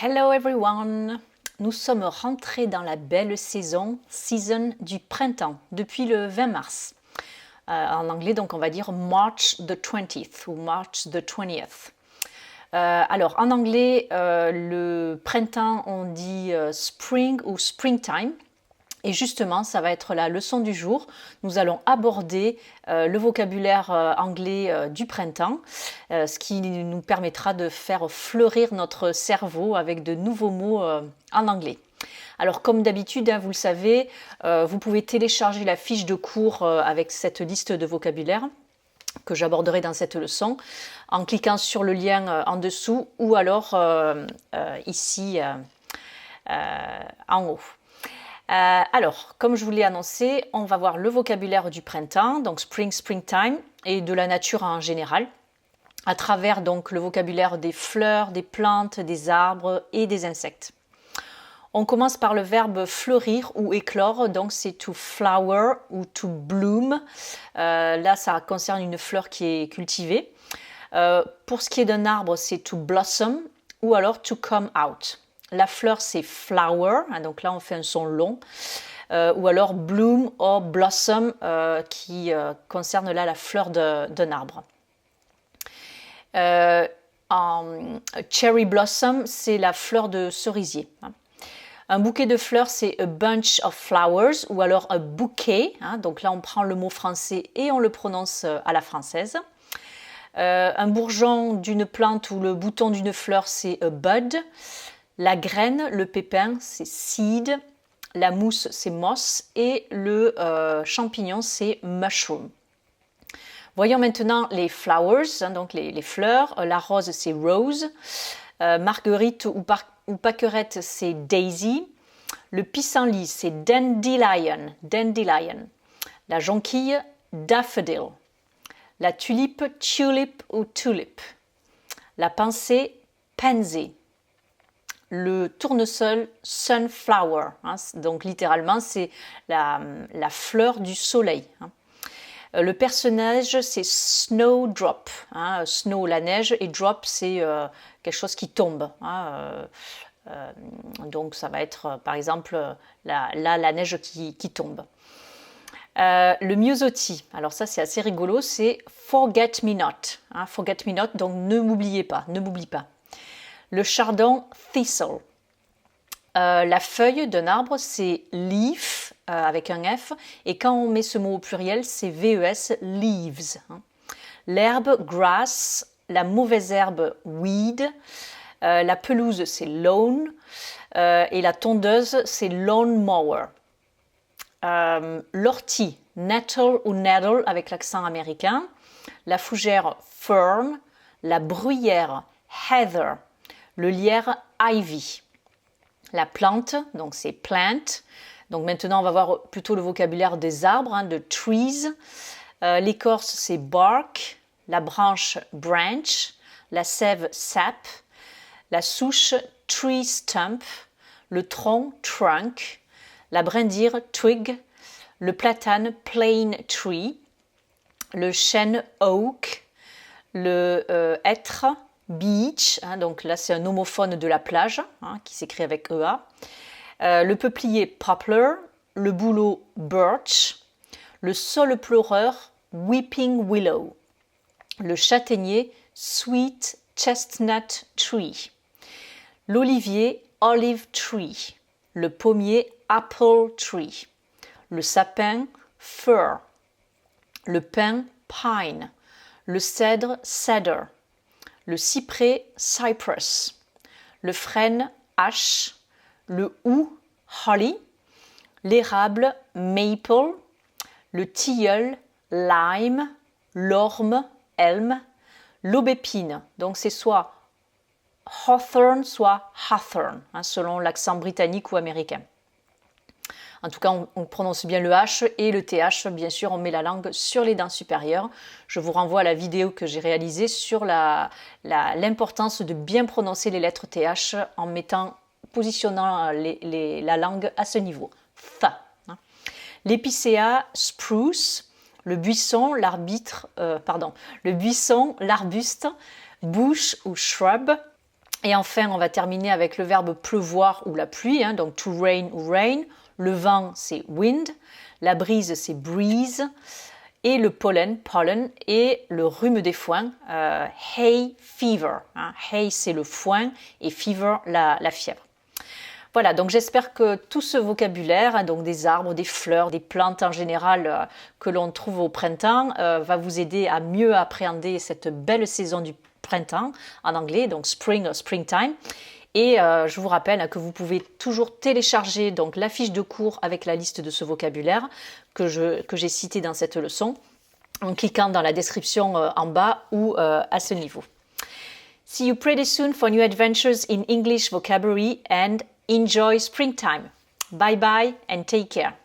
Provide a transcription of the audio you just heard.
Hello everyone! Nous sommes rentrés dans la belle season du printemps, depuis le 20 mars. En anglais, donc, on va dire March the 20th ou March the 20th. Alors, en anglais, le printemps, on dit spring ou springtime. Et justement, ça va être la leçon du jour. Nous allons aborder le vocabulaire anglais du printemps, ce qui nous permettra de faire fleurir notre cerveau avec de nouveaux mots en anglais. Alors, comme d'habitude, vous le savez, vous pouvez télécharger la fiche de cours avec cette liste de vocabulaire que j'aborderai dans cette leçon en cliquant sur le lien en dessous ou alors ici en haut. Alors, comme je vous l'ai annoncé, on va voir le vocabulaire du printemps, donc spring, springtime, et de la nature en général, à travers donc le vocabulaire des fleurs, des plantes, des arbres et des insectes. On commence par le verbe fleurir ou éclore, donc c'est to flower ou to bloom. Là, ça concerne une fleur qui est cultivée. Pour ce qui est d'un arbre, c'est to blossom ou alors to come out. La fleur, c'est flower, donc là on fait un son long, ou alors bloom or blossom, qui concerne là la fleur d'un arbre. Cherry blossom, c'est la fleur de cerisier. Un bouquet de fleurs, c'est a bunch of flowers, ou alors un bouquet, donc là on prend le mot français et on le prononce à la française. Un bourgeon d'une plante ou le bouton d'une fleur, c'est a bud. La graine, le pépin, c'est seed. La mousse, c'est moss. Et le champignon, c'est mushroom. Voyons maintenant les flowers, donc les fleurs. La rose, c'est rose. Marguerite ou pâquerette, c'est daisy. Le pissenlit, c'est dandelion. La jonquille, daffodil. La tulipe, tulip ou tulip. La pensée, pansy. Le tournesol, sunflower, donc littéralement c'est la fleur du soleil. Le personnage, c'est snowdrop, snow la neige et drop c'est quelque chose qui tombe. Donc ça va être par exemple la neige qui tombe. Le myosotis, alors ça c'est assez rigolo, c'est forget me not, forget me not, donc ne m'oubliez pas, ne m'oublie pas. Le chardon, thistle. La feuille d'un arbre, c'est leaf, avec un F. Et quand on met ce mot au pluriel, c'est VES, leaves. L'herbe, grass. La mauvaise herbe, weed. La pelouse, c'est lawn. Et la tondeuse, c'est lawnmower. L'ortie, nettle ou needle, avec l'accent américain. La fougère, fern. La bruyère, heather. Le lierre, ivy. La plante, donc c'est plant. Donc maintenant, on va voir plutôt le vocabulaire des arbres, de trees. L'écorce, c'est bark. La branche, branch. La sève, sap. La souche, tree stump. Le tronc, trunk. La brindille, twig. Le platane, plane tree. Le chêne, oak. Le hêtre, beach, donc là c'est un homophone de la plage, qui s'écrit avec EA. Le peuplier, poplar. Le bouleau, birch. Le saule pleureur, weeping willow. Le châtaignier, sweet chestnut tree. L'olivier, olive tree. Le pommier, apple tree. Le sapin, fir. Le pin, pine. Le cèdre, cedar. Le cyprès, cypress. Le frêne, ash. Le houx, holly. L'érable, maple. Le tilleul, lime. L'orme, elm. L'aubépine, donc c'est soit hawthorn, soit hawthorn, selon l'accent britannique ou américain. En tout cas, on prononce bien le H et le TH. Bien sûr, on met la langue sur les dents supérieures. Je vous renvoie à la vidéo que j'ai réalisée sur l'importance de bien prononcer les lettres TH en positionnant la langue à ce niveau. Th. L'épicéa, spruce. Le buisson, l'arbuste, bush ou shrub. Et enfin, on va terminer avec le verbe pleuvoir ou la pluie, hein, donc to rain ou rain. Le vent, c'est wind. La brise, c'est breeze. Et le pollen, et le rhume des foins, hay fever. Hein. Hay, c'est le foin, et fever, la fièvre. Voilà, donc j'espère que tout ce vocabulaire, hein, donc des arbres, des fleurs, des plantes en général que l'on trouve au printemps, va vous aider à mieux appréhender cette belle saison du printemps en anglais, donc spring, springtime. Et je vous rappelle que vous pouvez toujours télécharger donc la fiche de cours avec la liste de ce vocabulaire que j'ai cité dans cette leçon en cliquant dans la description en bas ou à ce niveau. See you pretty soon for new adventures in English vocabulary and enjoy springtime. Bye bye and take care.